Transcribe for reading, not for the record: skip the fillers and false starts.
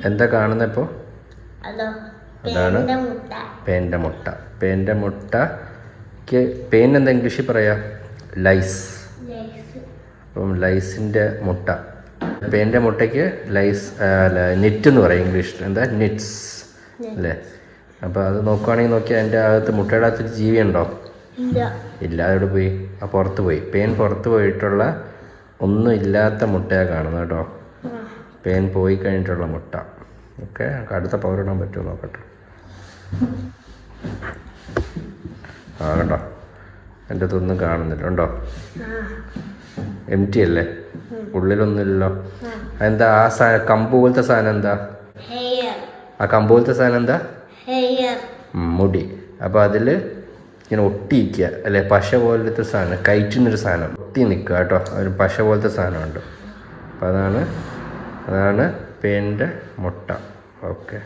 എന്താ കാണുന്നപ്പോൾ? അതാണ് പേൻ്റെ മുട്ട. പേൻ്റെ മുട്ടയ്ക്ക് പേൻ എന്താ ഇംഗ്ലീഷിൽ പറയാ? ലൈസ്. അപ്പം ലൈസിൻ്റെ മുട്ട. പേൻ്റെ മുട്ടയ്ക്ക് ലൈസ് നെറ്റ് എന്ന് പറയും ഇംഗ്ലീഷിൽ. എന്താ? നെറ്റ്സ് അല്ലേ? അപ്പോൾ അത് നോക്കുവാണെങ്കിൽ നോക്കിയാൽ അതിൻ്റെ അകത്ത് മുട്ടയുടെ അകത്തൊരു ജീവി ഉണ്ടോ? ഇല്ല. അതോട് പോയി? ആ പുറത്ത് പോയി. പേൻ പുറത്ത് പോയിട്ടുള്ള ഒന്നും ഇല്ലാത്ത മുട്ടയാണ് കാണുന്നത് കേട്ടോ. പേൻ പോയി കഴിഞ്ഞിട്ടുള്ള മുട്ട. ഓക്കെ, അടുത്ത പവറിടാൻ പറ്റുമോ നോക്കട്ടെ. ആ കണ്ടോ, എൻ്റെ അതൊന്നും കാണുന്നില്ല. ഉണ്ടോ? എം ടി അല്ലേ? ഉള്ളിലൊന്നുമില്ലല്ലോ. എന്താ ആ സാധനം? കമ്പ് പോലത്തെ സാധനം എന്താ? ആ കമ്പ് പോലത്തെ സാധനം എന്താ? മുടി. അപ്പോൾ അതിൽ ഇങ്ങനെ ഒട്ടിയിരിക്കുക അല്ലേ? പശ പോലത്തെ സാധനം, കയറ്റുന്നൊരു സാധനം ഒട്ടി നിൽക്കുക കേട്ടോ. ഒരു പശ പോലത്തെ സാധനമുണ്ട്. അപ്പോൾ അതാണ് പേൻ്റെ മുട്ട. ഓക്കെ.